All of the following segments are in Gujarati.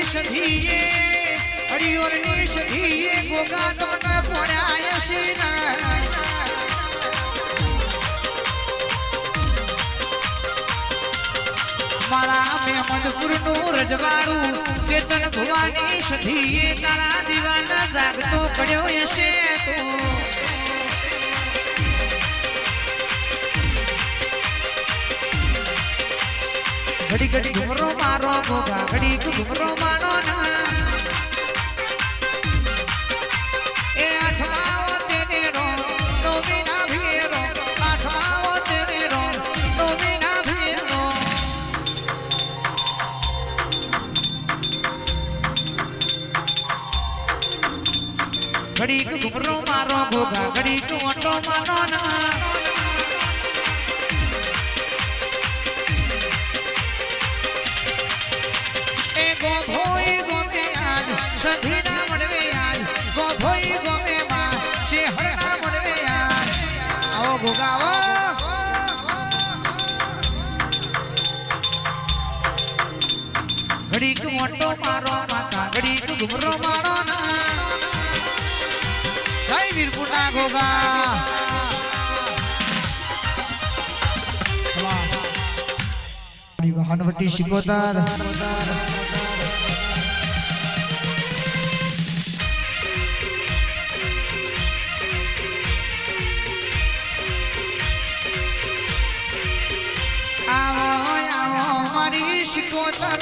સધીએ હરિયોરની સધીએ ગોગા તમને પોળ્યા શીના મારા મેમદપુરનું રજવાડું કેતન ભવાની સધીએ તારા દીવાના જાગતો પડ્યો હશે તો ઘડી ઘડી ઘુમરો મારો ગોગા ઘડી ઘુમરો માનો ના એ આઠમાઓ તેને રો નોમીના ભીરો આઠમાઓ તેને રો નોમીના ભીરો ઘડી ઘુમરો મારો ગોગા ઘડી ઓટો માનો ના સધીના મળવે યાર ગો ભોઈ ગોમે માં છે હરના મળવે યાર આવો ગોગા આવો ઘડીક મોટો મારો માતા ઘડીક ઘુમરો મારો ના જય વીરપુરના ગોગા વાહનવટી શિકોતર શિકોતર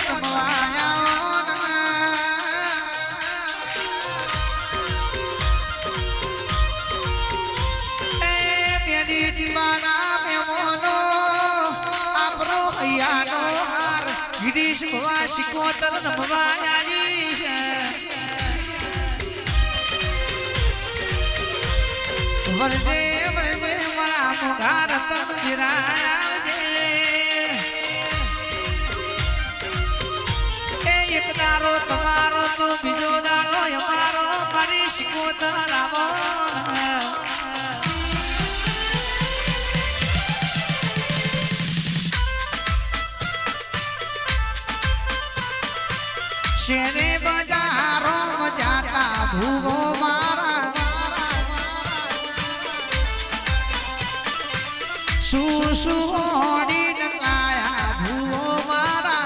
ગિરીશ ભવા શિકોતર નમવાયાની છે વરદે વરદે મારા મોગા રતન જીરાયા એક દારો તમારો તો બીજો દાડો અમારો મારી શિકોતર આવો શેરે બજારો જાતા ભૂવો મારા સુસુડી નકાયા ભૂવો મારા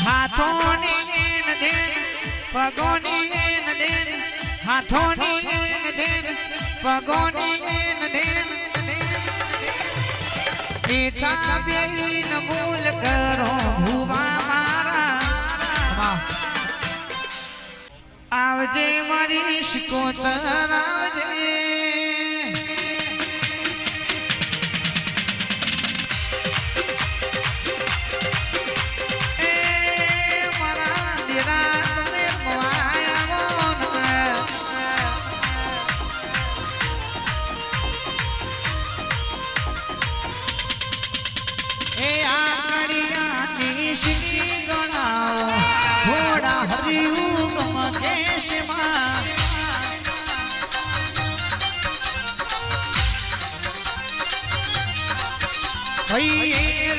હાથોની એન દેન પગોની એન દેન હાથોની એન દેન પગોની એન દેન મીઠા બેહીન મૂલ કરો ભૂવા મારા આવજે મારી શિકોતર આવજે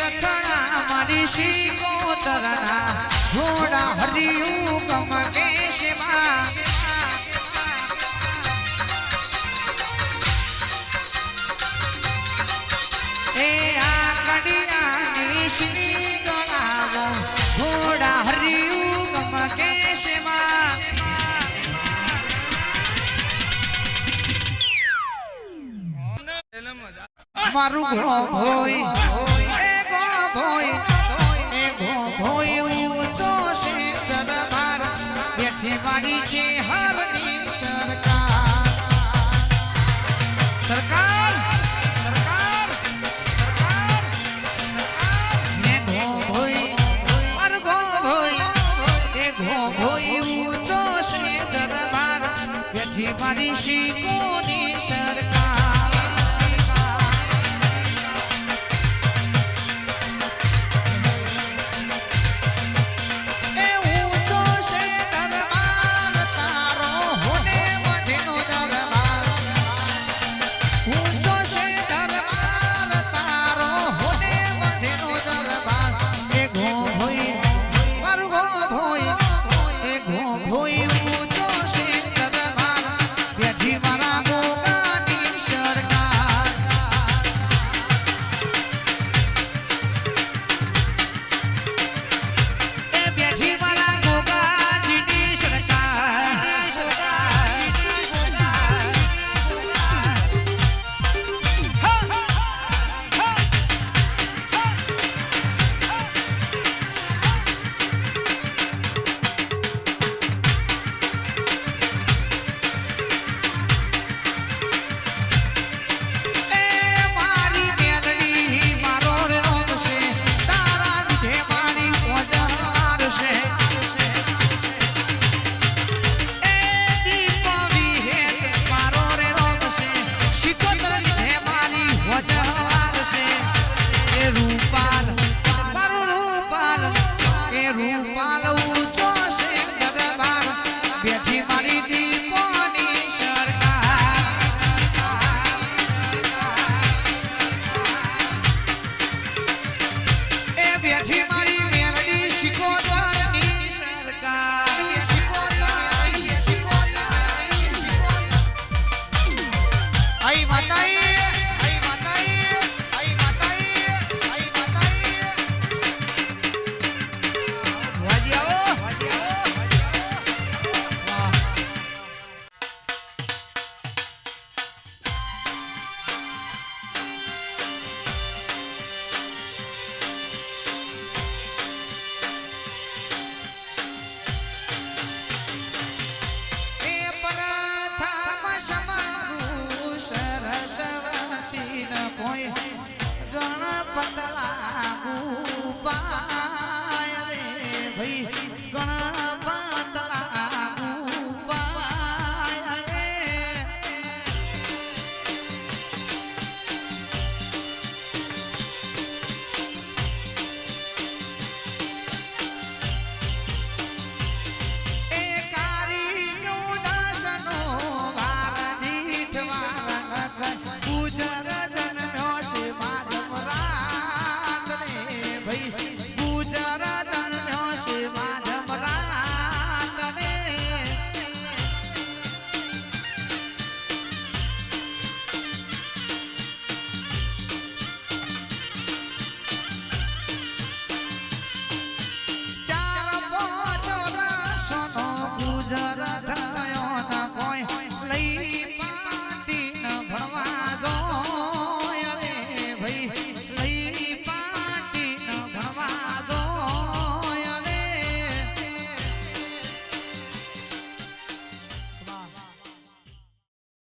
રખડા મારી શિકોતરના ઘોડા હરિયું ગમ કેશમાં એ આ કડિયાની શ્રી ગણાવો ઘોડા હરિયું ગમ કેશમાં મારું ગો ભોઈ એ ગો ભોઈ એ ગો ભોઈ ઊંચો છે દરબાર બેઠી મારી છે હરની સરકાર સરકાર સરકાર સરકાર ને ગો ભોઈ મારું ગો ભોઈ એ ગો ભોઈ ઊંચો છે દરબાર બેઠી મારી શિકોની સરકાર હોય